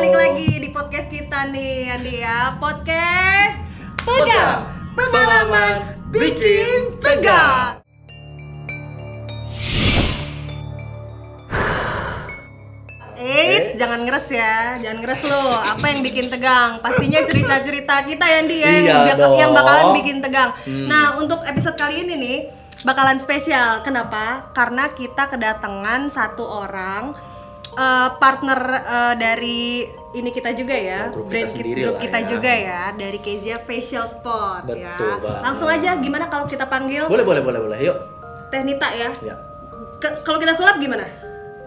balik lagi di podcast kita nih Andi ya. Podcast Pegang, pengalaman bikin tegang. Jangan ngeres ya, jangan ngeres lo. Apa yang bikin tegang? Pastinya cerita-cerita kita ya Andi ya, yang bakalan bikin tegang. Nah, untuk episode kali ini nih bakalan spesial. Kenapa? Karena kita kedatangan satu orang partner dari ini kita juga ya, grup brand grup kita ya. Juga ya, dari Kezia Facial Spot. Betul ya. banget. Langsung aja, gimana kalau kita panggil? Boleh, yuk. Teh Nita ya. Ya. Kalau kita sulap gimana?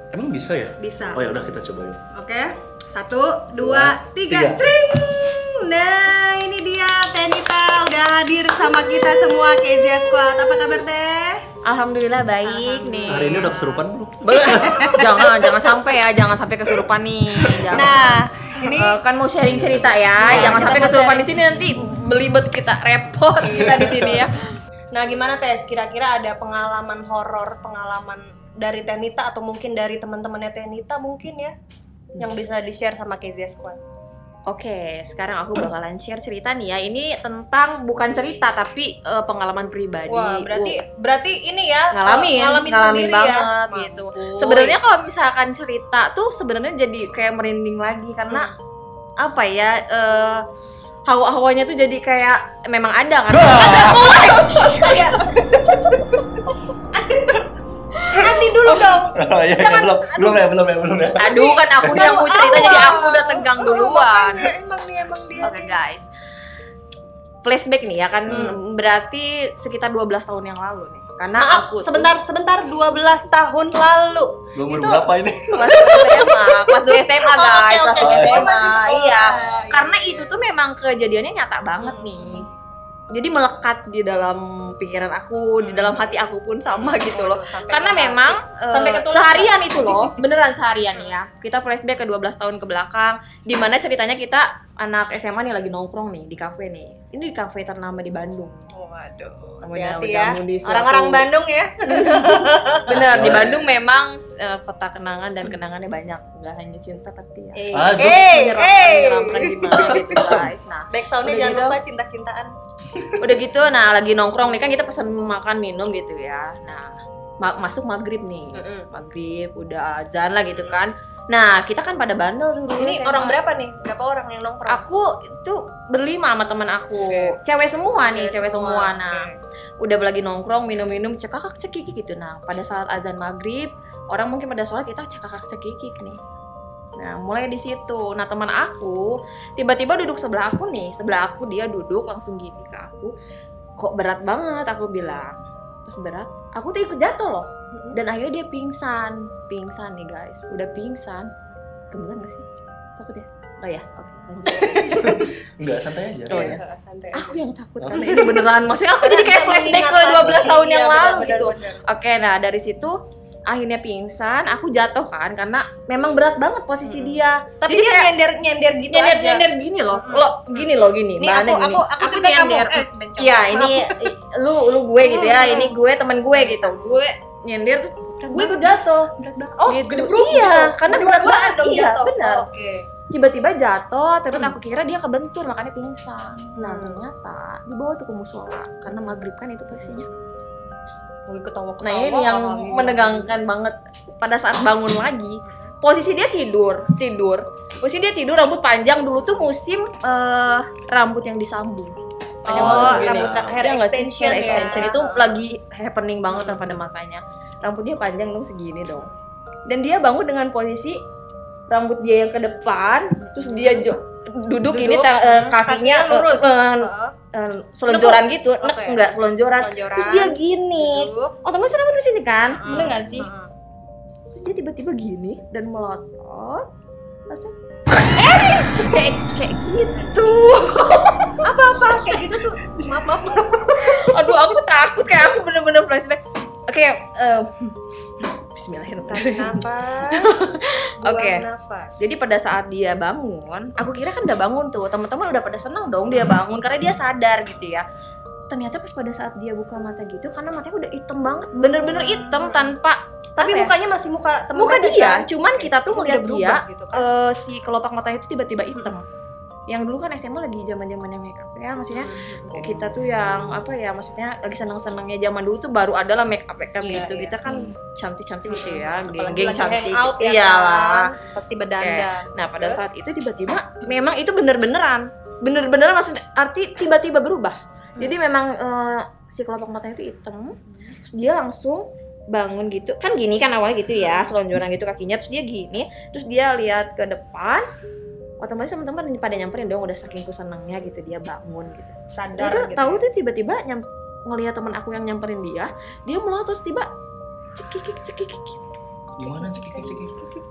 Emang bisa ya? Bisa. Oh ya udah kita coba yuk. Oke, 1, 2, 3, tring. Nah, ini dia Teh Nita udah hadir sama kita semua Kezia Squad. Apa kabar Teh? Alhamdulillah baik nih. Hari ini udah kesurupan belum? Belum. jangan sampai ya, jangan sampai kesurupan nih. Jangan. Nah, ini kan mau sharing cerita ya, jangan sampai kesurupan di sini nanti belibet kita repot kita di sini ya. Nah, gimana Teh? Kira-kira ada pengalaman horor, pengalaman dari Teh Nita atau mungkin dari teman-temannya Teh Nita mungkin ya yang bisa di-share sama Kezia Squad? Oke, sekarang aku bakalan share cerita nih ya. Ini tentang bukan cerita tapi pengalaman pribadi. Wah, berarti ini ya ngalamin sendiri banget ya? gitu. Sebenarnya kalau misalkan cerita tuh sebenarnya jadi kayak merinding lagi karena apa ya? Hawa-hawanya tuh jadi kayak memang ada kan? Ada. Nanti dulu dong. Ya, belum ya. Aduh, kan aku yang mau cerita jadi aku udah tegang duluan. Emang dia. Oke guys, flashback nih ya kan berarti sekitar 12 tahun yang lalu nih. Karena Maaf, aku sebentar 12 tahun lalu. Umur berapa ini? kelas 2 SMA guys, kelas 2 SMA. Iya. Karena itu tuh memang kejadiannya nyata banget nih. Jadi melekat di dalam pikiran aku, di dalam hati aku pun sama gitu loh. Karena memang seharian itu loh, beneran seharian ya. Kita flashback ke 12 tahun ke belakang, di mana ceritanya kita anak SMA nih lagi nongkrong nih di kafe nih. Ini di kafe ternama di Bandung. Waduh, hati-hati ya. Suatu... Orang-orang Bandung ya. Bener, di Bandung memang kota kenangan dan kenangannya banyak. Nggak hanya cinta tapi ya menyeramkan gimana gitu guys. Nah, backsoundnya jangan lupa cinta-cintaan. Udah gitu, nah lagi nongkrong nih kan kita pesan makan minum gitu ya. Nah, masuk maghrib nih, maghrib udah azan lah gitu kan. Nah, kita kan pada bandel tuh dulu. Ini orang berapa nih? Berapa orang yang nongkrong? Aku itu berlima sama teman aku. Cewek semua nih, cewek semua. Nah, udah lagi nongkrong, minum-minum, cekakak cekikik gitu. Nah, pada saat azan maghrib, orang mungkin pada sholat, kita cekakak cekikik nih. Nah, mulai di situ. Nah, teman aku tiba-tiba duduk sebelah aku nih. Sebelah aku dia duduk langsung gini ke aku. Kok berat banget, aku bilang. Terus berat, aku tuh ikut jatuh loh. Dan akhirnya dia pingsan nih guys, udah pingsan. Kebetulan gak sih? Takut ya? Oh ya, oke, lanjut. Enggak, santai aja. Oh ya, santai. Aku yang takut karena ini beneran. Maksudnya aku jadi kayak flashback ke 12 tahun yang lalu gitu. Oke, nah dari situ akhirnya pingsan, aku jatuh kan karena memang berat banget posisi dia. Tapi dia nyender gitu aja. Nyender gini loh. Lo gini. Nih aku cerita nyender. Ya, ini lu gue gitu ya. Ini gue teman gue gitu. Gue nyender terus gue ikut jatuh. Berat banget. Oh, gitu. Iya, karena berat banget dong jatuh. Benar. Oke. Tiba-tiba jatuh, terus aku kira dia kebentur makanya pingsan. Nah, ternyata dibawa tuh ke musola karena maghrib kan itu posisinya. Nah, ini yang menegangkan banget. Pada saat bangun lagi, posisi dia tidur. Posisi dia tidur, rambut panjang. Dulu tuh musim rambut yang disambung. Rambut hair extension ya. Itu lagi happening banget pada masanya. Rambutnya panjang dong segini dong. Dan dia bangun dengan posisi rambut dia yang ke depan, terus dia duduk ini kakinya lurus. Selonjoran gitu, enggak selonjoran. Terus dia gini. Otomatis rambut di sini kan? Bener enggak sih? Terus dia tiba-tiba gini dan melotot. Langsung kayak gitu. Apa kayak gitu tuh? Maaf. Aduh, aku takut, kayak aku bener-bener flashback. Oke, bismillahirrahmanirrahim. Oke. Jadi pada saat dia bangun, aku kira kan udah bangun tuh, teman-teman udah pada senang dong dia bangun karena dia sadar gitu ya. Ternyata pas pada saat dia buka mata gitu, karena matanya udah hitam banget, bener-bener hitam tanpa Tapi apa ya? mukanya masih muka temen Muka Tete, dia, kan? cuman kita tuh Udah ngeliat dia berubah gitu kan? si kelopak matanya itu tiba-tiba hitam. Yang dulu kan SMA lagi zaman-zamannya make up ya, maksudnya kita tuh yang apa ya, maksudnya lagi seneng-senengnya zaman dulu tuh baru ada lah make up Iya, gitu. iya. Kita kan cantik-cantik gitu ya, Apalagi geng lagi cantik. hangout ya Iyalah. kan? Pasti berdandan. Nah, pada Terus? saat itu tiba-tiba memang itu bener-beneran maksudnya arti tiba-tiba berubah. Jadi memang si kelopak matanya itu hitam. Terus dia langsung bangun gitu. Kan gini kan awalnya gitu ya, selonjoran gitu kakinya, terus dia gini, terus dia lihat ke depan. Otomatis teman-teman pada nyamperin dong, udah saking senangnya gitu dia bangun gitu. Sadar Udah gitu. tahu tuh tiba-tiba ngelihat teman aku yang nyamperin dia mulai terus tiba cekikik. Gimana cekik?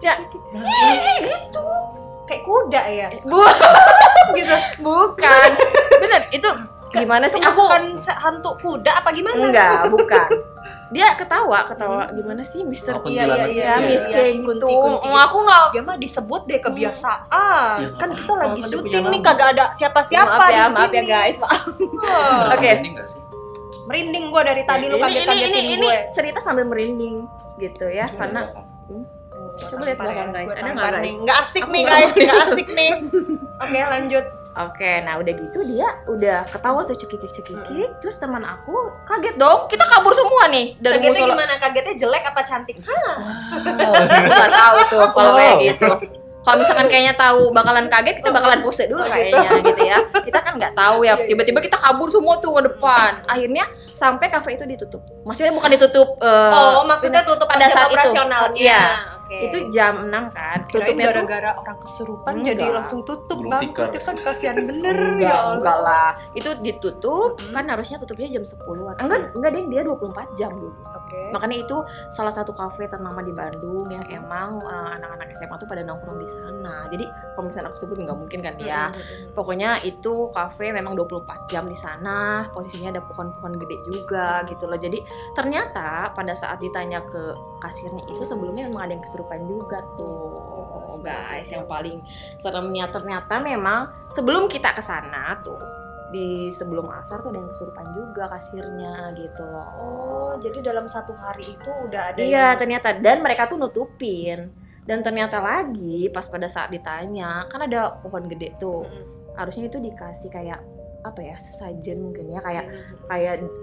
Ya, gitu. Kayak kuda ya. Gitu. Bukan. Bener, itu gimana sih? Aku hantu kuda apa gimana? enggak, bukan. Dia ketawa gimana sih Mister? Oh, Iya, kuntilanak. iya, Miss iya. kayak gitu. Kunti. Aku enggak. Dia mah disebut deh kebiasaan. Ya, Kan nggak kita apa-apa, lagi kan dia syuting punya nih nama. kagak ada siapa-siapa di Maaf ya sini. guys, maaf. Ngerasa Oke. merinding nggak sih? Merinding gua dari tadi lu kaget-kagetin ini gue. cerita sambil merinding gitu ya, karena coba lihat belakang guys, ada nggak guys? Nggak asik Aku nih nggak guys, mau. nggak asik nih. Oke lanjut. Oke, nah udah gitu dia udah ketawa tuh cekikik, terus teman aku kaget dong, kita kabur semua nih dari Kagetnya musola. gimana? Kagetnya jelek apa cantik? Aku nggak tahu tuh kalau kayak gitu. Kalau misalkan kayaknya tahu bakalan kaget, kita bakalan pose dulu kayaknya gitu ya. Kita kan nggak tahu ya, tiba-tiba kita kabur semua tuh ke depan. Akhirnya sampai kafe itu ditutup. Maksudnya bukan ditutup. Maksudnya tutup pada saat itu. operasionalnya. Iya. Oke. Itu jam 6 kan. Kirain Tutupnya tuh gara-gara orang kesurupan Enggak. jadi langsung tutup Gulung bang. tikar. Itu kan kasihan bener enggak, ya Allah. enggak lah. Itu ditutup kan harusnya tutupnya jam 10-an. Enggak deh, dia 24 jam dulu. Oke. Makanya itu salah satu kafe ternama di Bandung yang emang anak-anak SMA tuh pada nongkrong di sana. Jadi kalau misalnya aku sebut nggak mungkin kan ya. Pokoknya itu kafe memang 24 jam di sana. Posisinya ada pohon-pohon gede juga gitu loh. Jadi ternyata pada saat ditanya ke kasirnya itu sebelumnya memang ada yang kesurupan juga tuh guys. Yang paling seremnya ternyata memang sebelum kita ke sana tuh di sebelum asar tuh ada yang kesurupan juga kasirnya gitu loh. Oh, jadi dalam satu hari itu udah ada Iya yang... ternyata, dan mereka tuh nutupin. Dan ternyata lagi pas pada saat ditanya, kan ada pohon gede tuh, harusnya itu dikasih kayak apa ya, sesajen mungkin ya, kayak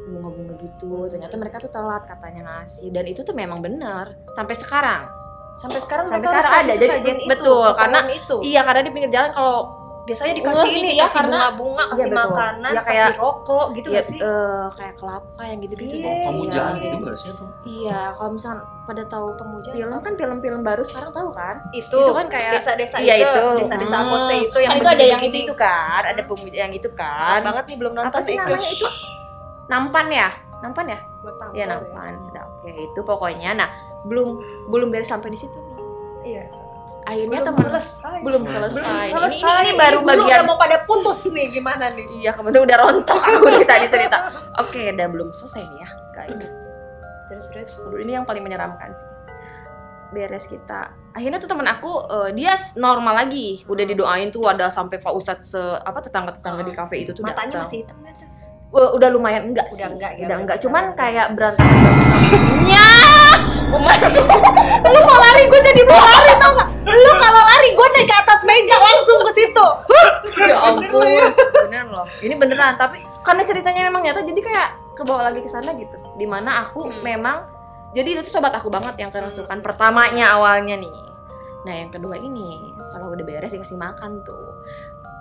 bunga-bunga gitu. Ternyata mereka tuh telat katanya ngasih, dan itu tuh memang benar sampai sekarang. Sampai sekarang Sampai mereka sekarang harus ada. kasih Jadi sesajen itu, betul, ke karena pohon itu. Iya, karena di pinggir jalan kalau Biasanya dikasih gitu ini, ya, kasih karena- bunga-bunga, kasih iya, betul. makanan, Ya, kayak- kasih rokok gitu ya, nggak sih? kayak kelapa yang gitu-gitu Iya, deh. Pemujaan Iya. gitu nggak sih tuh? Iya, kalau misalnya pada tahu film kan film-film baru sekarang tahu kan? Itu kan kayak desa-desa iya itu, desa-desa Akose itu yang kan itu ada yang begini-begini. itu kan, ada pemuja yang itu kan. Banget nih belum nonton Apa sih deh. namanya itu? Nampan ya? Nampan ya? Gua tampol Iya ya. nampan. Nah, oke, itu pokoknya. Nah, belum beres sampai di situ nih. Iya. Akhirnya Belum teman selesai. belum Belum selesai. Selesai. Ini baru bulu bagian. udah mau pada putus nih, gimana nih? Iya, kebetulan udah rontok aku dari tadi cerita. Oke, dan belum selesai nih ya, guys. Terus aduh, ini yang paling menyeramkan sih. Beres kita. Akhirnya tuh teman aku dia normal lagi. Udah didoain tuh, ada sampai Pak Ustadz tetangga-tetangga di kafe itu tuh Matanya datang. masih hitam nggak tuh? Udah lumayan enggak Udah sih. enggak ya, Udah enggak, berarti cuman karena- kayak berantakan. Nya. Lu mau lari, gue jadi mau lari tau nggak? Lu kalau lari, gue naik ke atas meja langsung ke situ. Ya ampun. Beneran loh. Ini beneran, tapi karena ceritanya memang nyata jadi kayak kebawa lagi ke sana gitu. Dimana aku memang jadi itu tuh sobat aku banget yang kerasukan pertamanya awalnya nih. Nah, yang kedua ini setelah udah beres dikasih makan tuh.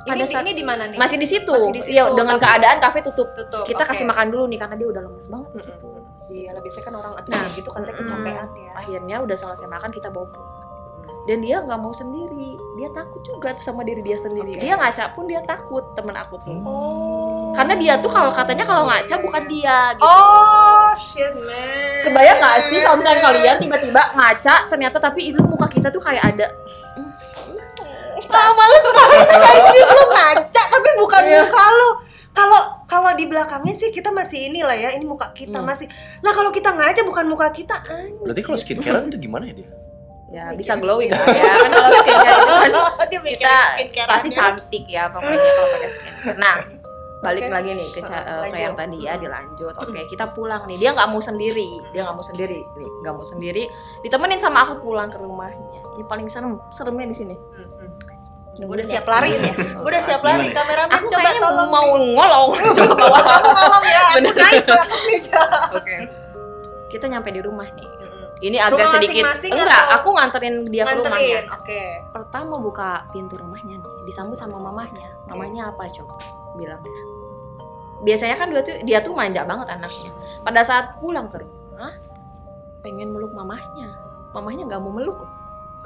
Pada saat Ini di mana nih? masih di situ. Masih di situ, Iya, dengan tapi- keadaan kafe tutup. Kita oke. kasih makan dulu nih karena dia udah lemes banget di situ. Iya, biasanya kan orang abis Nah, kayak gitu kan kecapean ya. Akhirnya udah selesai makan kita bawa pulang. Dan dia nggak mau sendiri, dia takut juga tuh sama diri dia sendiri. Oke. Dia ngaca pun dia takut, temen aku tuh. Oh. Karena dia tuh kalau katanya kalau ngaca bukan dia gitu. Oh, shit man. Kebayang nggak sih kalau misalnya kalian tiba-tiba ngaca ternyata tapi itu muka kita tuh kayak ada males banget anjing lu ngaca tapi bukan Iya. muka lu. Kalau di belakangnya sih kita masih inilah ya, ini muka kita masih. Lah kalau kita ngaca bukan muka kita anjing. Berarti kalau skincarean itu gimana ya dia? ya bisa glowing lah ya kan kalau skincare itu kan Dia mikirin kita skincare-annya. pasti cantik ya pokoknya kalau pakai skincare. Nah balik lagi nih ke yang tadi ya, dilanjut. Oke, kita pulang nih. Dia nggak mau sendiri, nggak mau sendiri. Ditemenin sama aku pulang ke rumahnya. Ini paling seremnya di sini. Gue udah siap lari nih. Gue udah siap lari. Kameramen Aku coba kayaknya tolong. mau ngolong. Coba bawa. Tolong ya. Naik ke atas meja. Oke. Kita nyampe di rumah nih. Ini agak Rumah sedikit masing-masing enggak, atau aku nganterin dia ke rumahnya. Oke. Pertama buka pintu rumahnya nih, disambut sama mamahnya. Mamahnya apa coba? Bilangnya. Biasanya kan dia tuh manja banget anaknya. Pada saat pulang ke rumah, pengen meluk mamahnya. Mamahnya nggak mau meluk,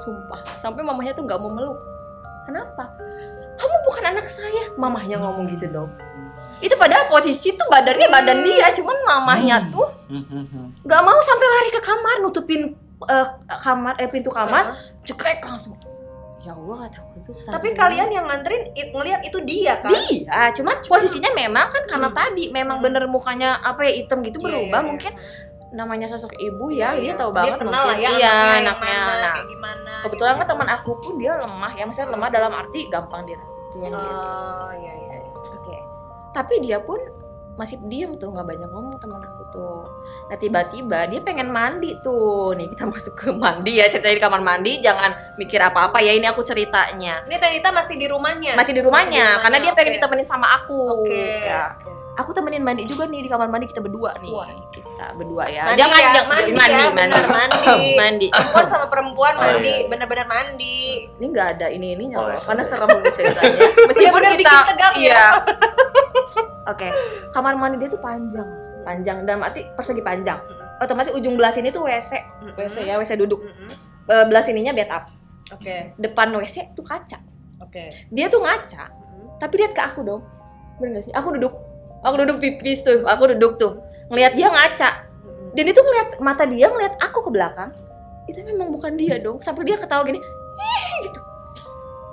sumpah. Sampai mamahnya tuh nggak mau meluk. Kenapa? Kamu bukan anak saya. Mamahnya ngomong gitu dong. Itu padahal posisi tuh badannya badan dia, cuman mamahnya tuh nggak mau, sampai lari ke kamar, nutupin pintu kamar, cekrek langsung. Ya Allah, kataku itu. Tapi kalian yang nganterin ngelihat itu dia kan? Dia, cuman posisinya memang kan karena tadi memang bener mukanya apa ya, hitam gitu, berubah. Mungkin namanya sosok ibu ya, dia tahu banget kenal mungkin lah ya, iya anaknya. Nah, kayak gimana, kebetulan gitu. kan teman aku pun dia lemah ya, maksudnya lemah dalam arti gampang dirasukin gitu. Iya. Oke. Tapi dia pun masih diem tuh, nggak banyak ngomong teman aku tuh. Nah tiba-tiba dia pengen mandi tuh. Nih kita masuk ke mandi ya, ceritanya di kamar mandi, jangan mikir apa-apa ya, ini aku ceritanya. Ini Tanita masih di rumahnya? Masih di rumahnya, karena dia pengen ditemenin sama aku. Oke. Ya. Aku temenin mandi juga nih di kamar mandi, kita berdua nih. Wah. Kita berdua ya. Mandi Jangan ya, mandi. Mandi. Perempuan sama perempuan mandi, benar-benar mandi. Ini nggak ada ini Oh, iya. karena serem ceritanya. Meskipun Benar-benar kita bikin tegang ya. iya. Oke, kamar mandi dia tuh panjang dalam arti persegi panjang. Otomatis ujung belah sini tuh WC ya, WC duduk. Belah sininya bathtub. Oke. Depan WC tuh kaca. Oke. Dia tuh ngaca, tapi lihat ke aku dong. Bener gak sih? Aku duduk pipis tuh, aku duduk tuh, ngelihat dia ngaca. Dan itu ngeliat mata dia ngeliat aku ke belakang. Itu memang bukan dia dong. Sampai dia ketawa gini, gitu.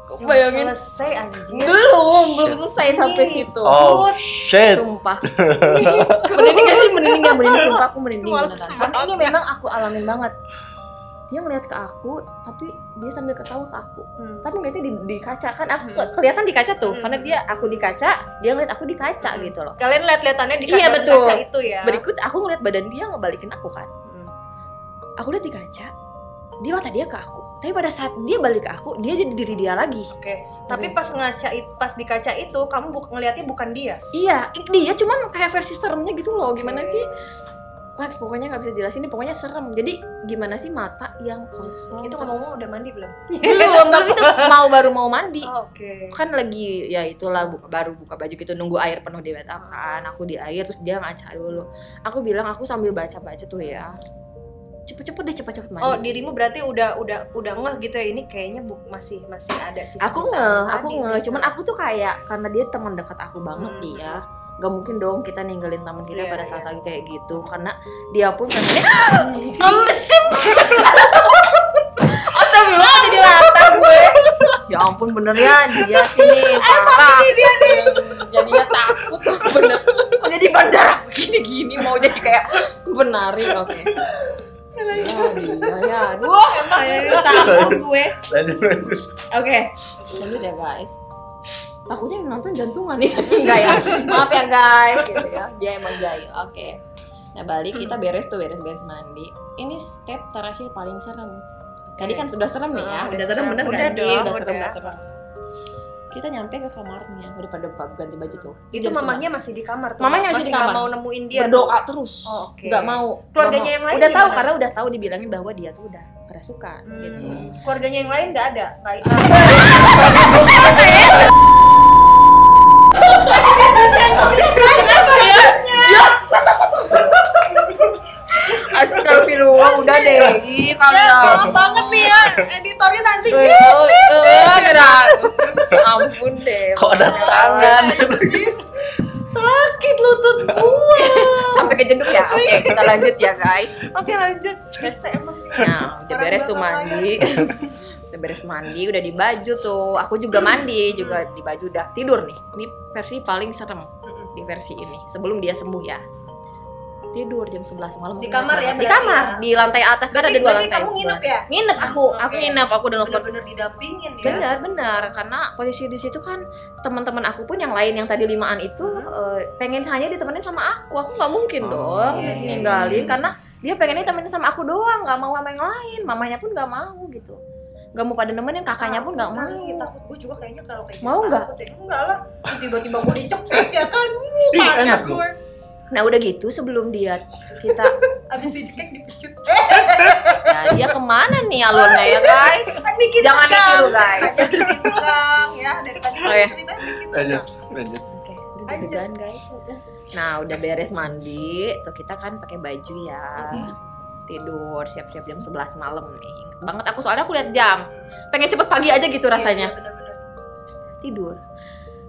Kok bayangin? Selesai anjing. Belum selesai sampai situ. Oh shit. Sumpah. Merinding gak sih? Merinding sumpah, aku merinding Males beneran. Karena ini memang aku alamin banget. Dia ngeliat ke aku, tapi dia sambil ketawa ke aku. Tapi ngeliatnya di kaca kan, aku kelihatan di kaca tuh, karena aku di kaca, dia ngeliat aku di kaca gitu loh. Kalian lihat-lihatannya di kaca, Iya, betul. kaca itu ya. Berikut aku ngeliat badan dia ngebalikin aku kan. Aku lihat di kaca, dia mata dia ke aku. Tapi pada saat dia balik ke aku, dia jadi diri dia lagi. Oke. Tapi pas di kaca itu, kamu ngelihatnya bukan dia. Iya, dia cuman kayak versi seremnya gitu loh. Gimana sih? Wah, pokoknya nggak bisa jelasin. Pokoknya serem. Jadi gimana sih mata yang kosong? Itu ngomong udah mandi belum? Belum itu baru mau mandi. Oke. Kan lagi ya itulah baru buka baju gitu, nunggu air penuh di bathtub kan. Aku di air terus dia ngaca dulu. Aku bilang aku sambil baca-baca tuh ya. Cepet-cepet mandi. Oh, dirimu berarti udah ngeh gitu ya, ini kayaknya masih ada sih. Aku ngeh, cuman aku tuh kayak karena dia teman dekat aku banget dia. Gak mungkin dong kita ninggalin teman kita pada saat lagi kayak gitu, karena dia pun kan ngemesip. Astagfirullah, jadi latah gue. Ya ampun, bener ya dia sini parah. Dia nih. Jadinya takut tuh bener. Kok jadi bandara gini mau jadi kayak penari. Oke. Ya, aduh, takut gue. Oke, lanjut ya guys. Takutnya yang nonton jantungan nih, enggak ya? Maaf ya guys, gitu ya. Dia emang jahil. Oke. Nah balik, kita beres mandi. Ini step terakhir paling serem. Tadi kan sudah serem nih ya. Udah serem bener nggak sih? Udah serem. Kita nyampe ke kamarnya, udah pada ganti baju tuh. Itu mamanya masih di kamar tuh. Mamanya masih di kamar. Nggak mau nemuin dia. Berdoa terus. Oh, oke. Nggak mau. Keluarganya yang lain udah tahu gimana? karena udah tahu dibilangin bahwa dia tuh udah kerasukan gitu. Keluarganya yang lain nggak ada. Astagfirullah, udah deh. Ih, kalian. Banget nih ya, editornya nanti. Gerak. Ampun deh. Kok ada tangan? Sakit lutut gua. Sampai kejeduk ya. Oke, kita lanjut ya, guys. Oke, lanjut. Biasa emang. Nah, udah beres tuh mandi. Udah beres mandi, udah di baju tuh. Aku juga mandi, juga di baju, udah tidur nih. Ini versi paling serem di versi ini. Sebelum dia sembuh ya. tidur jam 11 malam. Di kamar ya, di berarti kamar, ya? di lantai atas kan ada 2 lantai. Kamu nginep ya? Nginep aku nginep, aku udah nelfon. Bener-bener didampingin ya. Benar, karena posisi di situ kan teman-teman aku pun yang lain yang tadi 5-an itu pengen hanya ditemenin sama aku nggak mungkin dong ninggalin karena dia pengennya temenin sama aku doang, nggak mau sama yang lain, mamanya pun nggak mau gitu, nggak mau pada nemenin, kakaknya pun nggak mau. Takut gue juga kayaknya kalau kayak mau nggak? Enggak lah, tiba-tiba gue dicekik ya kan, enak gue. Nah udah gitu sebelum kita abis dicekik dipecut. ya dia kemana nih alurnya ya guys? Jangan ditiru guys. Bikin tegang ya dari tadi ceritanya bikin tegang. Lanjut. Oke, udah deg-degan guys. Nah udah beres mandi, tuh kita kan pakai baju ya, tidur siap-siap jam 11 malam nih. Ingat banget aku soalnya aku lihat jam, pengen cepet pagi aja gitu rasanya. Iya, bener-bener. Tidur.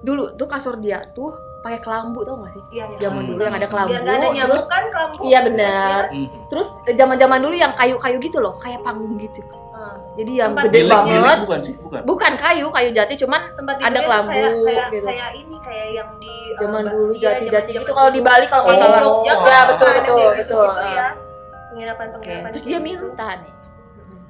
Dulu tuh kasur dia tuh pakai kelambu, tau gak sih? Iya. Zaman dulu yang ada kelambu. Biar gak ada nyamuk kan kelambu. Iya benar. Terus zaman-zaman dulu yang kayu-kayu gitu loh, kayak panggung gitu. Jadi yang Tempat gede bilik, banget. Bukan sih, bukan. Bukan kayu jati cuman Tempat ada tidurnya kelambu kayak, gitu. Kayak ini kayak yang di Zaman dulu iya, jati-jati zaman-zaman gitu kalau di Bali kalau nggak Di salah. Jogja Ya kan betul ada betul kayak betul. gitu ya. Penginapan-penginapan. Terus kayak dia gitu. minta nih,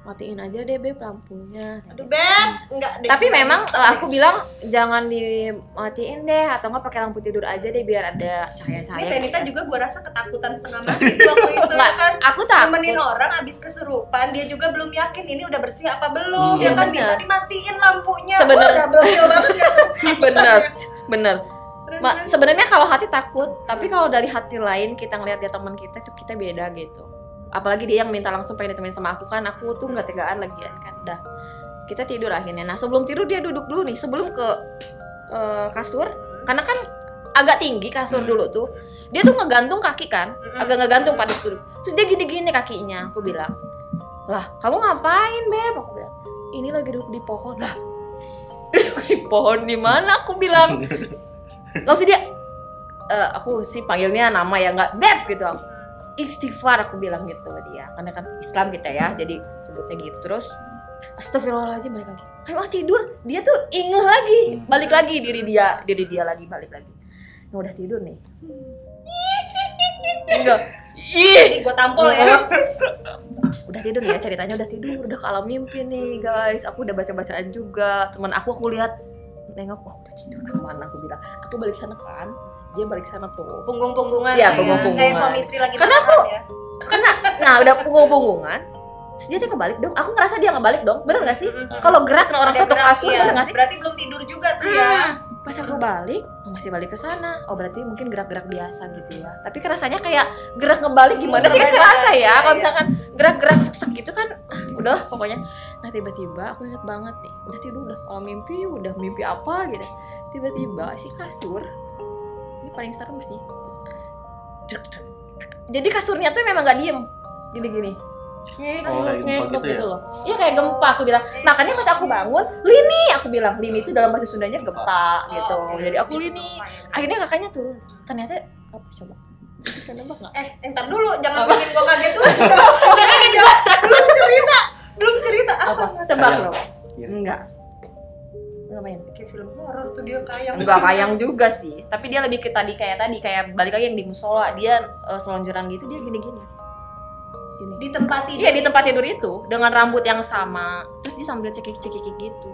matiin aja deh Beb lampunya. Aduh Beb, enggak deh. Tapi enggak memang bisa, aku bilang jangan dimatiin deh atau nggak pakai lampu tidur aja deh biar ada cahaya-cahaya. Ini Tenita gitu. juga gue rasa ketakutan setengah mati waktu itu Nggak, kan. aku takut. Nemenin orang abis kesurupan, dia juga belum yakin ini udah bersih apa belum. Iya, Ya kan bener. minta dimatiin lampunya. Sebenernya. Udah bocil banget ya. bener. Terus. Sebenarnya kalau hati takut, tapi kalau dari hati lain kita ngelihat dia teman kita tuh kita beda gitu. Apalagi dia yang minta langsung pengen ditemenin sama aku kan, aku tuh nggak tegaan lagian kan. Udah kita tidur akhirnya. Nah sebelum tidur dia duduk dulu nih sebelum ke kasur, karena kan agak tinggi kasur dulu tuh. Dia tuh ngegantung kaki kan, agak ngegantung pada duduk. Terus dia gini-gini kakinya. Aku bilang, lah kamu ngapain Beb? Aku bilang, ini lagi duduk di pohon. Lah duduk di pohon di mana? Aku bilang. Langsung dia, aku sih panggilnya nama ya nggak Beb gitu. Istighfar aku bilang gitu sama dia, karena kan Islam kita ya, jadi sebutnya gitu. Terus astagfirullahaladzim balik lagi. Ayo tidur, dia tuh ingeh lagi, balik lagi diri dia lagi balik lagi. Nah, udah tidur nih. Enggak. Jadi gue tampol ya. Udah tidur ya ceritanya, udah tidur, udah ke alam mimpi nih guys. Aku udah baca-bacaan juga. Teman aku lihat nengok, oh udah tidur kemana? Aku bilang, aku balik sana kan. Dia balik sana tuh. Punggung-punggungan. Iya, ya. punggung-punggungan. Kayak suami istri lagi Karena makan ya. Nah udah punggung-punggungan. Terus dia kebalik dong. Aku ngerasa dia ngebalik dong. Bener nggak sih? Kalau gerak orang Ada satu gerak, kasur, iya. bener nggak sih? Berarti belum tidur juga tuh ya. Pas aku balik, masih balik ke sana. Oh berarti mungkin gerak-gerak biasa gitu ya. Tapi rasanya kayak gerak ngebalik gimana sih? Kan kerasa ya. Kalau misalkan gerak-gerak sek gitu kan, udah pokoknya. Nah tiba-tiba aku inget banget nih. Udah tidur, udah kalau mimpi, udah mimpi apa gitu. Tiba-tiba si kasur, ini paling serem sih. Jadi kasurnya tuh memang nggak diem, gini-gini. Oh, kayak gempa gitu ya? loh. Iya kayak gempa aku bilang. Makanya pas aku bangun, Lini aku bilang. Lini itu dalam bahasa Sundanya gempa gitu. Jadi aku Lini. Akhirnya kakaknya turun. Ternyata apa coba? Bisa nembak nggak? Entar dulu, jangan bikin gua kaget dulu. Kaget juga. Belum cerita Apa? Tebak loh. Enggak. Ngapain? Kayak film horor tuh dia kayak. Enggak kayang juga sih. Tapi dia lebih ke tadi kayak balik lagi yang di musola. Dia selonjoran gitu, dia gini-gini. Gini. Di tempat tidur. Iya di tempat tidur itu dengan rambut yang sama, terus dia sambil cekik-cekik gitu.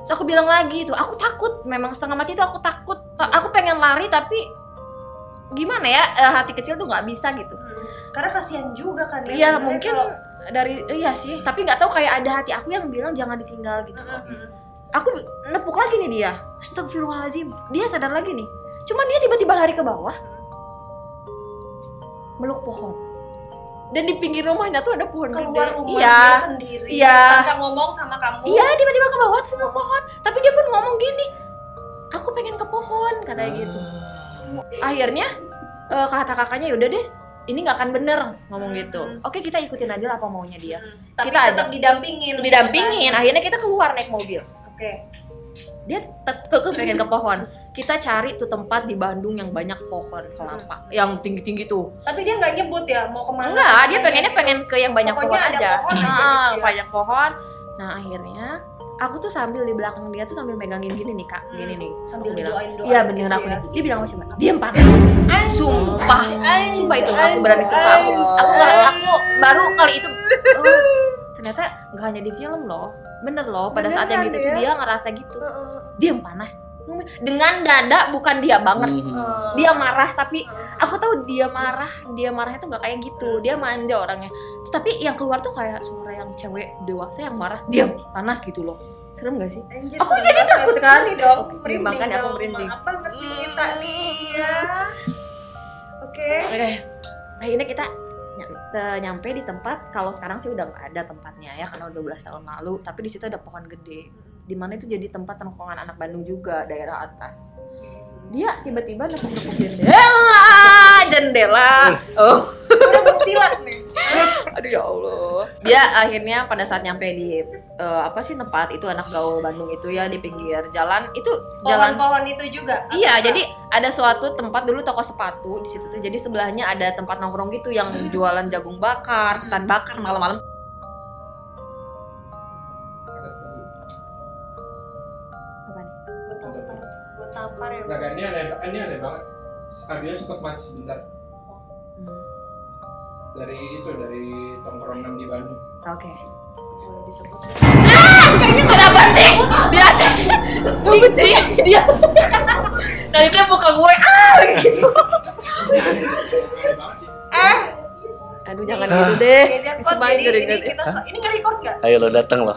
So aku bilang lagi tuh, aku takut, memang setengah mati itu aku takut, aku pengen lari tapi gimana ya hati kecil tuh nggak bisa gitu. Karena kasihan juga kan ya. Iya sebenarnya mungkin kalau- dari iya sih, tapi nggak tahu kayak ada hati aku yang bilang jangan ditinggal gitu. Aku nepuk lagi nih dia, astagfirullahaladzim, dia sadar lagi nih. Cuman dia tiba-tiba lari ke bawah, meluk pohon. Dan di pinggir rumahnya tuh ada pohon keluar gede. rumah Iya. dia sendiri Iya. tanpa ngomong sama kamu. Iya, tiba-tiba ke bawah terus meluk pohon. Tapi dia pun ngomong gini, aku pengen ke pohon, katanya gitu. Akhirnya kata kakaknya, yaudah deh, ini nggak akan bener ngomong gitu. Oke, kita ikutin aja lah apa maunya dia. Tapi Kita tetap didampingin. Didampingin, akhirnya kita keluar naik mobil. Oke. Dia pengen ke pohon. Kita cari tuh tempat di Bandung yang banyak pohon kelapa, yang tinggi-tinggi tuh. Tapi dia nggak nyebut ya mau kemana. Enggak, dia pengennya pengen ke yang banyak Pokoknya pohon ada aja. pohon aja Nah, gitu ya. banyak pohon. Nah, akhirnya aku tuh sambil di belakang dia tuh sambil megangin gini nih kak, gini nih. Sambil Aku bilang, doain-doain iya gitu bener aku ya. nih. Dia bilang apa coba? Diam panas. Sumpah, sumpah itu aku berani sumpah. Aku baru kali itu. Ternyata nggak hanya di film loh, bener loh. Pada saat yang Beneran gitu tuh ya? dia ngerasa gitu. Diam panas. Dengan dada bukan dia banget. Dia marah tapi aku tahu dia marahnya tuh nggak kayak gitu, dia manja orangnya. Tapi yang keluar tuh kayak suara yang cewek dewasa yang marah, diam panas gitu loh. Serem gak sih? Anjir, Aku jadi takut kan nih dong. makanya aku merinding. Apa ngerti kita nih ya? Oke. Oke, akhirnya kita nyampe di tempat. Kalau sekarang sih udah nggak ada tempatnya ya karena udah 12 tahun lalu. Tapi di situ ada pohon gede. Di mana itu jadi tempat tongkrongan anak Bandung juga, daerah atas. Dia tiba-tiba nepuk-nepuk jendela. Oh, Udah bersilat nih. aduh ya Allah. Dia akhirnya pada saat nyampe di apa sih tempat itu anak gaul Bandung itu ya di pinggir jalan itu jalan. Pohon-pohon itu juga. Iya, jadi ada suatu tempat dulu toko sepatu di situ tuh. Jadi sebelahnya ada tempat nongkrong gitu yang jualan jagung bakar, ketan bakar malam-malam. Apa nih? Gue tampar ya. Enggak, ini aneh banget. Adunya cepet mati sebentar. Dari tongkrongan di Bandung. Oke. Boleh disebut. Kayaknya kenapa sih? Dia apa sih? Dia. Nah itu muka gue gitu. Aneh banget sih. Aduh jangan gitu deh. Kezia Squad, jadi ini nge-record nggak? Ayo lo datang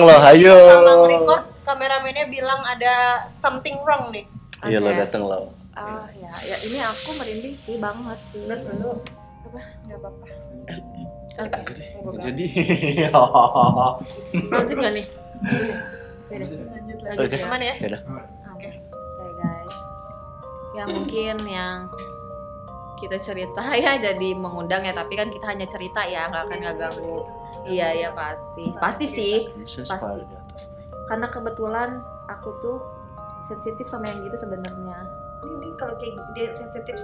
lo, hayo. Sama nge-record, kameramennya bilang ada something wrong nih. Ayo lo Oke. datang lo. Ah ya ini aku merinding sih banget sih. Dulu. Apa? Nggak apa-apa. Jadi. Nanti nggak nih? Lanjut lagi. Oke. Aman ya? Ya udah. Oke. Oke guys, ya mungkin yang kita cerita ya jadi mengundang ya, tapi kan kita hanya cerita ya, nggak akan ngeganggu. Iya pasti sih, pasti. Karena kebetulan aku tuh sensitif sama yang gitu sebenarnya. Ini kalau kayak dia sensitif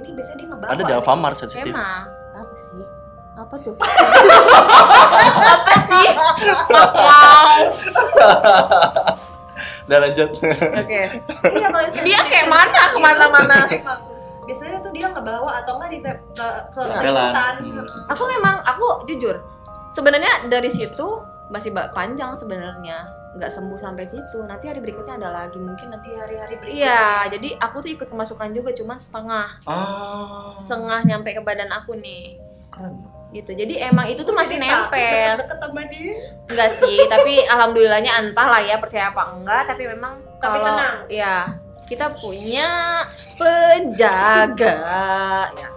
gini biasanya dia ngebawa. Ada di Alfamart sensitif. Emang apa sih? Apa tuh? Apa sih? Wow. Udah lanjut. Oke. Iya, kalau yang Dia sensitif kayak mana? Kemana-mana? Biasanya tuh dia ngebawa atau nggak di ke Tempelan. ikutan. Aku jujur sebenarnya dari situ masih panjang sebenarnya, nggak sembuh sampai situ. Nanti hari berikutnya ada lagi mungkin nanti. Di hari-hari berikutnya. Iya, jadi aku tuh ikut kemasukan juga, cuman setengah nyampe ke badan aku nih. Keren. Gitu. Jadi emang itu tuh masih nempel. Deket sama dia. Enggak sih, tapi alhamdulillahnya entahlah ya percaya apa enggak, tapi memang Tapi kalau tenang. ya kita punya penjaga ya.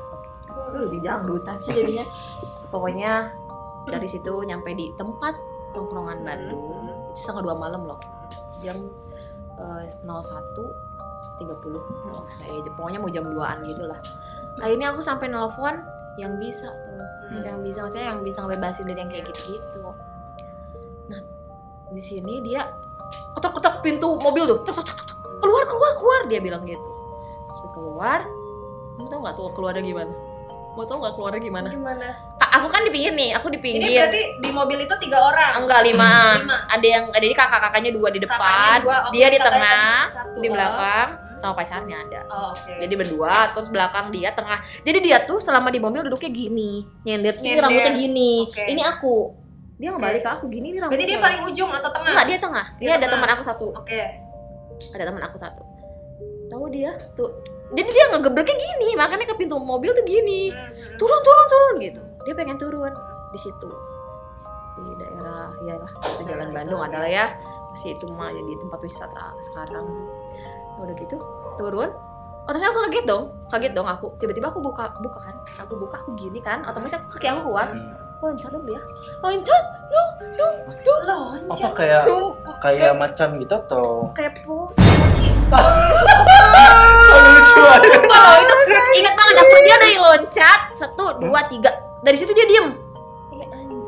Di dangdutan sih jadinya. Pokoknya dari situ nyampe di tempat tongkrongan Bandung. Itu setengah 2 malam loh. Jam 01.30. Pokoknya mau jam 2-an gitu lah. Akhirnya aku sampai nelpon yang bisa tuh. Yang bisa maksudnya yang bisa ngebebasin dari yang kayak gitu-gitu. Nah, di sini dia ketok-ketok pintu mobil tuh. Tuk, tuk, tuk, tuk. Keluar dia bilang gitu. Terus dia keluar. Kamu tahu nggak tuh keluarnya gimana? Mau tahu nggak keluarnya gimana? Gimana? Aku kan di pinggir nih, aku di Ini pinggir. berarti di mobil itu 3 orang. Enggak, 5-an. 5. Ada yang ada di kakak-kakaknya 2 di depan, Kakaknya 2, oke, dia di kakaknya tengah, satu. di belakang sama pacarnya ada. Oh, oke. Jadi berdua, terus belakang dia tengah. Jadi dia tuh selama di mobil duduknya gini, nyender, terus Nyender. rambutnya gini. Oke. Ini aku. Dia ngebalik ke aku gini nih rambutnya. Berarti dia paling ujung atau tengah? Enggak, dia tengah. Dia Dia ada tengah. teman aku satu. Oke. Ada teman aku satu. Tahu dia tuh. Jadi dia ngegebreknya gini, makanya ke pintu mobil tuh gini. Turun gitu. Dia pengen turun di situ. Di daerah ya lah, itu Jalan Bandung adalah ya. Masih itu mah jadi tempat wisata sekarang. Udah gitu, turun. Oh, ternyata aku kaget dong aku. Tiba-tiba aku buka kan. Aku gini kan, otomatis kaki aku keluar. Loncat dong dia. Loncat. Apa kayak macan gitu atau? Kayak po. Lucu aja. Oh, itu ingat banget aku dia dari loncat 1 2 3. Dari situ dia diem.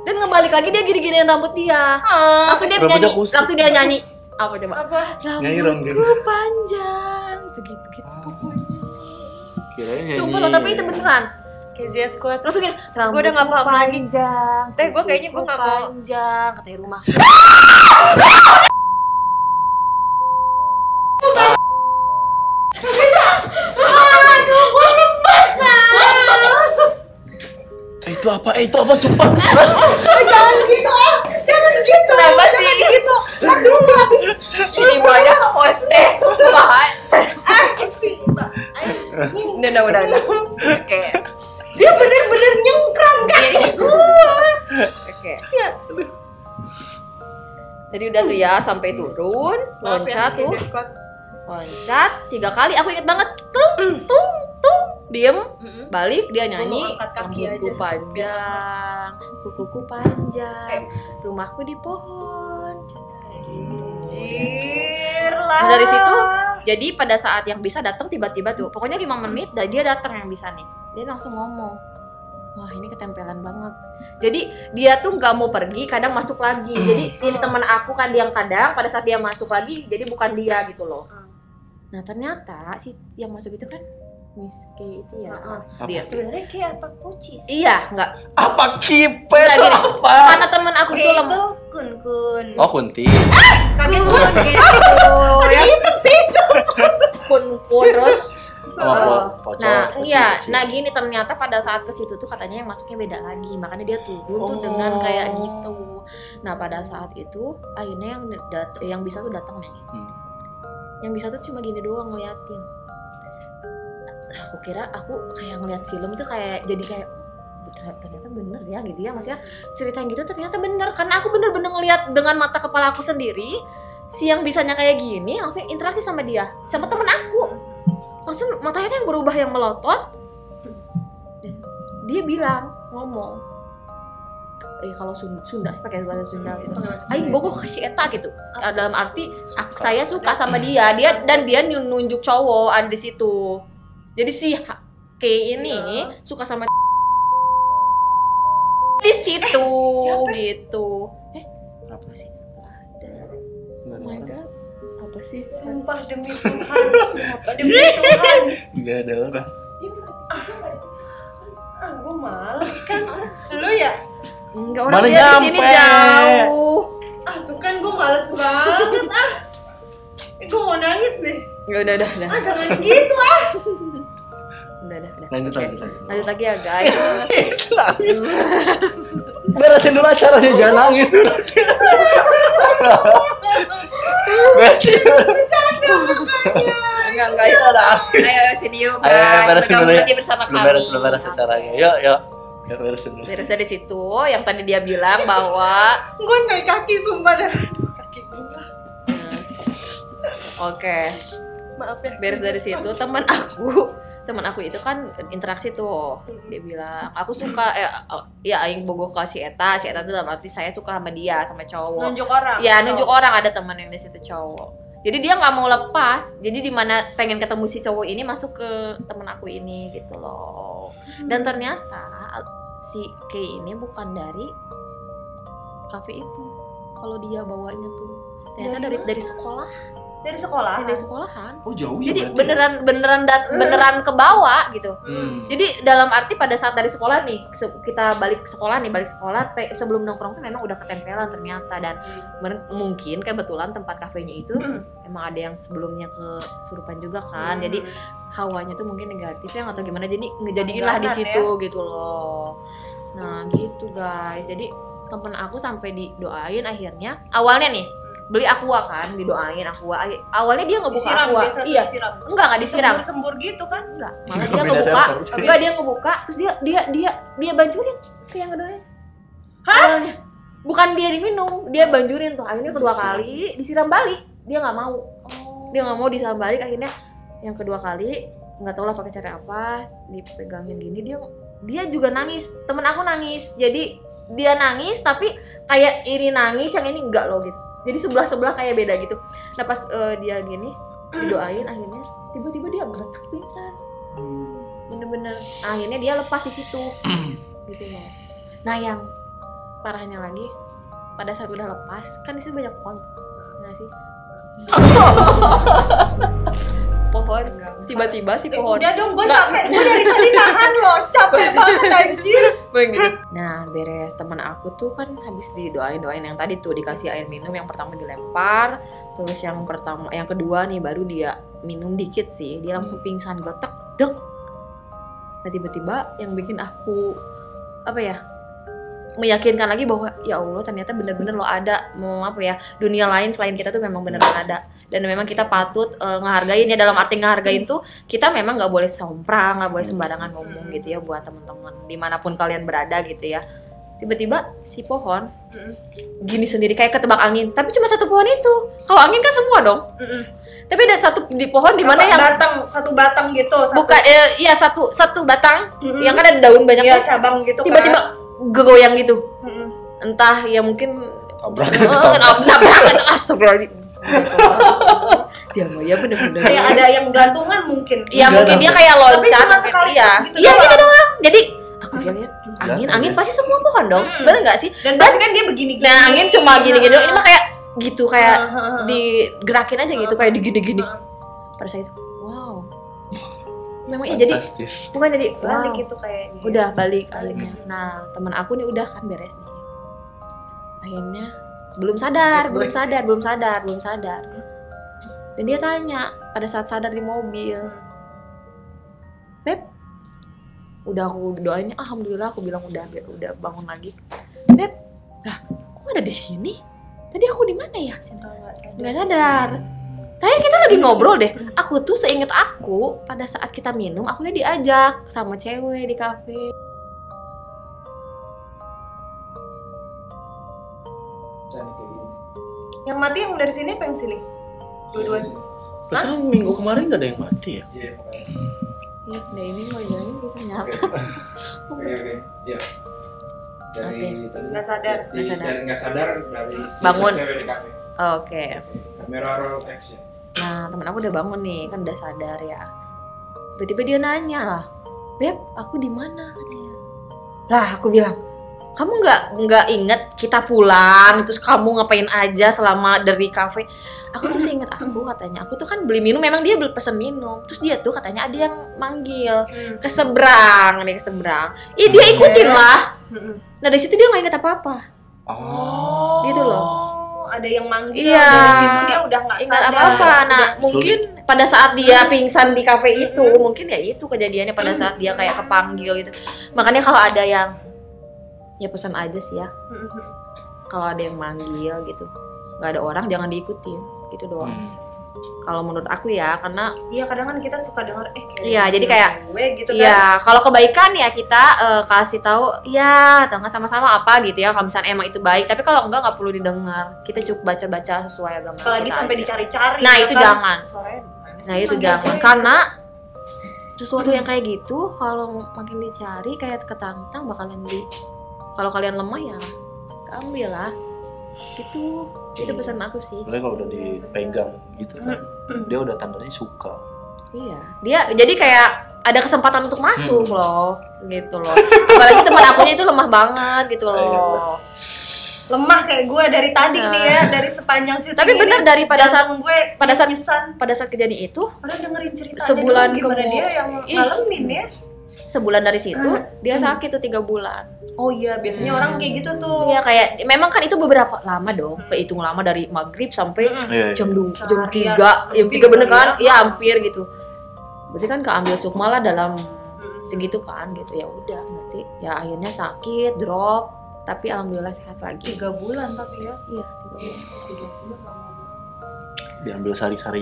Dan ngebalik lagi dia gini-giniin rambut dia. Langsung dia Rambutnya nyanyi. kusut. Langsung dia nyanyi. Apa coba? Nyanyi dong, Rambutku panjang. Itu gitu. Kirain Sumpah loh, tapi itu beneran. Kezia Squad. Langsung gini, rambut udah nggak paham lagi. panjang. Gue kayaknya gue nggak mau. Panjang, katanya rumah. Aduh, gue lemes. Itu apa? Itu apa sumpah? Jangan gitu, jangan gitu. Kenapa sih? Jangan gitu. Ntar dulu habis. Ini mulanya hoste. Bahas. Sih, Udah. Oke. dia bener-bener nyengkram kaki gue. Oke. Jadi udah tuh ya, sampai turun, loncat tuh. Loncat 3 kali, aku inget banget. Tung, diem, balik dia nyanyi. Angkat kaki Rambutku aja. panjang, kukuku panjang, rumahku di pohon. Kayak gitu. Jir lah. Nah, dari situ, jadi pada saat yang bisa datang tiba-tiba tuh, pokoknya 5 menit, dan dia datang yang bisa nih. Dia langsung ngomong, wah ini ketempelan banget. Jadi dia tuh nggak mau pergi, kadang masuk lagi. Jadi ini teman aku kan yang kadang pada saat dia masuk lagi, jadi bukan dia gitu loh. Nah ternyata si yang masuk itu kan Miss K itu ya. Dia sebenarnya kayak apa pucis. iya nggak Apa kipe Nggak, itu gini. apa? karena teman aku tuh lemah. Itu kun. Oh kunti. Kaget gue Gitu ya. Kun terus. Pocong. Nah, iya. Kecil-kecil. Nah, gini ternyata pada saat ke situ tuh katanya yang masuknya beda lagi. Makanya dia turun tuh dengan kayak gitu. Nah, pada saat itu akhirnya yang bisa tuh datang nih. Yang bisa tuh cuma gini doang ngeliatin. Aku kira aku kayak ngeliat film tuh kayak jadi kayak ternyata bener ya gitu ya, maksudnya cerita yang gitu ternyata bener karena aku bener-bener ngeliat dengan mata kepala aku sendiri si yang bisanya kayak gini langsung interaksi sama dia, sama temen aku. Langsung matanya tuh yang berubah, yang melotot. Dan dia bilang, ngomong, kalau Sunda sih pakai bahasa Sunda gitu. Aing bogoh ke si eta gitu. Dalam arti saya suka sama dia, dan dia nunjuk cowok ada di situ. Jadi si K ini suka sama di situ gitu. Apa sih? Ada. Oh my god. Apa sih? Sumpah demi Tuhan. Demi Tuhan. Enggak ada orang. Gue males kan. Lu ya? Enggak, orang Mana dia di sini nyampe? jauh. Tuh kan gue males banget gue mau nangis deh. Udah. Jangan gitu Udah. Lanjut. Lanjut lagi ya guys. Nangis. Beresin dulu acaranya, jangan nangis dulu. Beresin dulu. Enggak. Ayo sini yuk Ayo, guys. beresin dulu Bergabung ya. lagi bersama kami. Belum beres acaranya. Yuk. Beresin dulu. Beres dari situ, yang tadi dia bilang bahwa gue naik kaki sumpah dah. Kaki gue. Oke. Maaf ya. Beres dari situ, teman aku itu kan interaksi tuh. Dia bilang, aku suka ya aing bogoh ke si Eta tuh dalam arti saya suka sama dia, sama cowok. Nunjuk orang. Ya, nunjuk orang, ada teman yang di situ cowok. Jadi dia nggak mau lepas. Jadi di mana pengen ketemu si cowok ini masuk ke temen aku ini gitu loh. Dan ternyata si K ini bukan dari kafe itu. Kalau dia bawanya tuh ternyata dari sekolah. Dari sekolah. Dari sekolahan. Oh jauh ya. Jadi berarti beneran ke bawah gitu. ya? Jadi dalam arti pada saat dari sekolah nih kita balik sekolah sebelum nongkrong tuh memang udah ketempelan ternyata, dan mungkin kebetulan tempat kafenya itu emang ada yang sebelumnya kesurupan juga kan. Jadi hawanya tuh mungkin negatif ya atau gimana, jadi ngejadiin lah di situ gitu loh. Nah gitu guys, jadi temen aku sampai didoain akhirnya. Awalnya nih beli aqua kan, didoain aqua. Awalnya dia ngebuka disiram, aqua. Iya. Disiram. Enggak disiram. Sembur gitu kan? Enggak. Malah dia ngebuka. Enggak, dia ngebuka terus dia banjurin ke yang ngedoain. Awalnya. Bukan dia diminum, dia banjurin tuh. Akhirnya kedua kali disiram balik. Dia nggak mau. Dia nggak mau disiram balik, akhirnya yang kedua kali nggak tahu lah pakai cara apa, dipegangin gini, dia juga nangis. Temen aku nangis. Jadi dia nangis tapi kayak ini nangis, yang ini enggak loh gitu. Jadi sebelah kayak beda gitu. Nah pas dia gini didoain, akhirnya tiba-tiba dia geletak pingsan. Bener-bener. Akhirnya dia lepas di situ. Gitu loh. Nah yang parahnya lagi, pada saat udah lepas kan di sini banyak pohon, nggak sih? Pohon pohon. Tiba-tiba si pohon. Udah dong, gue capek. Gue dari tadi nahan loh, capek banget anjir. Begitu. Nah, beres teman aku tuh kan habis didoain yang tadi tuh dikasih air minum, yang pertama dilempar, terus yang kedua nih baru dia minum dikit sih, dia langsung pingsan geletek, dek. Nah, tiba-tiba yang bikin aku meyakinkan lagi bahwa ya Allah ternyata benar-benar lo ada dunia lain selain kita tuh memang beneran ada, dan memang kita patut ngehargain ya. Dalam arti ngehargain tuh kita memang nggak boleh sompral, nggak boleh sembarangan ngomong gitu ya buat teman-teman dimanapun kalian berada gitu ya. Tiba-tiba si pohon gini sendiri kayak ketebak angin, tapi cuma satu pohon itu. Kalau angin kan semua dong. Tapi ada satu di pohon di mana yang satu batang gitu. Bukan iya satu batang yang kan ada daun banyak ya, cabang gitu. Tiba-tiba goyang gitu. Entah ya mungkin nabrak astagfirullahaladzim. Dia mah ya bener-bener kayak ada yang gantungan mungkin. Iya mungkin dia kayak loncat. Tapi cuma sekali gitu. Iya gitu doang. Jadi aku lihat angin pasti semua pohon dong. Bener nggak sih? Dan pasti kan dia begini-gini. Nah, angin cuma gini-gini doang. Ini mah kayak gitu, kayak digerakin aja gitu, kayak digini-gini. Pada saat itu, wow. Memang iya jadi bukan jadi balik gitu kayak udah balik. Nah, teman aku nih udah kan beres nih. Akhirnya belum sadar. Dan dia tanya pada saat sadar di mobil, Beb, udah aku doainnya, alhamdulillah, aku bilang udah bangun lagi. Beb, lah, kok ada di sini? Tadi aku di mana ya? Nggak sadar. Tadi kita lagi ngobrol deh. Aku tuh seinget aku pada saat kita minum, aku diajak sama cewek di kafe. Yang mati yang dari sini apa yang sini? Dua-duanya. Pesan minggu kemarin nggak ada yang mati ya? Iya, makanya. Nah ini mau jalan bisa nyata. Oke. Ya. Dari tadi nggak sadar. dari nggak sadar dari bangun cewek di kafe. Oke. Kamera roll action. Nah temen aku udah bangun nih, kan udah sadar ya. Tiba-tiba dia nanya lah, Beb, aku di mana katanya. Lah aku bilang, kamu nggak inget kita pulang, terus kamu ngapain aja selama dari kafe? Aku tuh seinget aku katanya, aku tuh kan beli minum, memang dia beli pesen minum, terus dia tuh katanya ada yang manggil ke seberang. Ih dia ikutin lah. Nah dari situ dia nggak inget apa-apa. Oh. Gitu loh. Ada yang manggil, iya, dari situ dia udah nggak ingat sadar. apa-apa. Nah mungkin pada saat dia pingsan di kafe itu, mungkin ya itu kejadiannya pada saat dia kayak kepanggil gitu. Makanya kalau ada yang ya pesan aja sih ya. Kalau ada yang manggil gitu, nggak ada orang jangan diikutin, gitu doang. Kalau menurut aku ya, karena iya kadang kan kita suka dengar kayak iya jadi kayak gue gitu kan. Iya, kalau kebaikan ya kita kasih tahu ya, tengah sama-sama apa gitu ya. Kalau misalnya emang itu baik, tapi kalau enggak perlu didengar. Kita cukup baca-baca sesuai agama. Apalagi kita sampai aja. dicari-cari. Nah, ya itu kan? jangan. Nah, itu Manggil jangan. gue. Karena sesuatu yang kayak gitu kalau makin dicari kayak ketantang bakalan kalau kalian lemah ya ambil lah. Gitu. Itu pesan aku sih. Boleh kalau udah dipegang gitu kan, dia udah tandanya suka. Iya, dia jadi kayak ada kesempatan untuk masuk loh, gitu loh. Apalagi teman akunya itu lemah banget gitu loh. Lemah kayak gue dari tadi nih ya, dari sepanjang syuting. Tapi benar dari pada saat gue pada saat kejadian itu, orang dengerin ceritanya sebulan dulu gimana dia yang ngalamin ya. Sebulan dari situ dia sakit tuh 3 bulan. Oh iya, biasanya orang kayak gitu tuh. Iya kayak memang kan itu beberapa lama dong, kehitung lama dari maghrib sampai jam 3 bener kan? Iya hampir gitu. Berarti kan keambil sukma lah dalam segitu kan gitu, ya udah berarti ya akhirnya sakit drop, tapi alhamdulillah sehat lagi. 3 bulan tapi ya. Iya 3 bulan. Diambil sari-sari.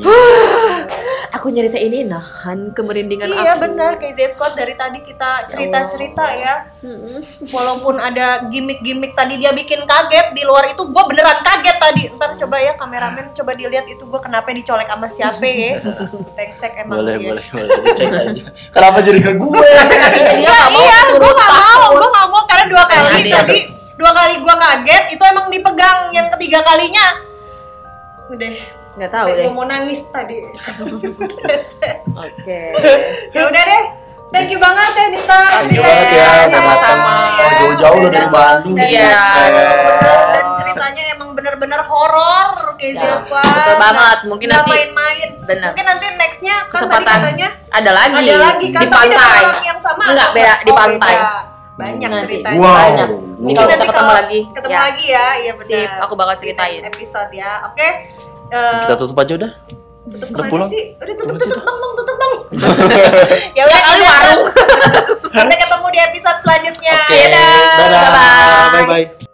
Aku nyerita ini nahan kemerindingan aku. Iya benar, kayak Z-Squad dari tadi kita cerita-cerita ya. Walaupun ada gimmick-gimmick tadi dia bikin kaget, di luar itu gue beneran kaget tadi. Ntar coba ya kameramen coba dilihat itu gue kenapa dicolek sama siapa ya. Tengsek emang. Boleh dicek aja. Kenapa jadi ke gue? Kakinya dia nggak mau turun Gue gak mau karena 2 kali tadi 2 kali gue kaget itu emang dipegang, yang ketiga kalinya udah nggak tahu deh. Gue mau nangis tadi. Oke. Ya udah deh. Thank you banget ya Nita. Thank you banget ya, sama-sama. Jauh-jauh udah dari Bandung. Iya. Bener, dan ceritanya emang bener-bener bener-bener horor Crazy Ya, Squad. betul banget. Mungkin nggak nanti- main-main. Bener. Mungkin nanti nextnya kan tadi Kesempatan katanya ada lagi kan di tapi dengan pantai. orang yang sama Enggak, atau beda di oh, pantai. beda. Banyak Nanti. ceritanya. Wow. Banyak. Ini kalau kita ketemu lagi, ketemu ya. lagi ya, iya benar. Sip, aku bakal Di ceritain. next episode ya. Oke. Kita tutup aja udah. Tutup udah kemana pulang. sih? Udah tutup Pulang sih tutup bang, tutup bang. Ya udah kali warung. Sampai ketemu di episode selanjutnya. Oke. Dadah. Dadah. Bye-bye. Bye bye.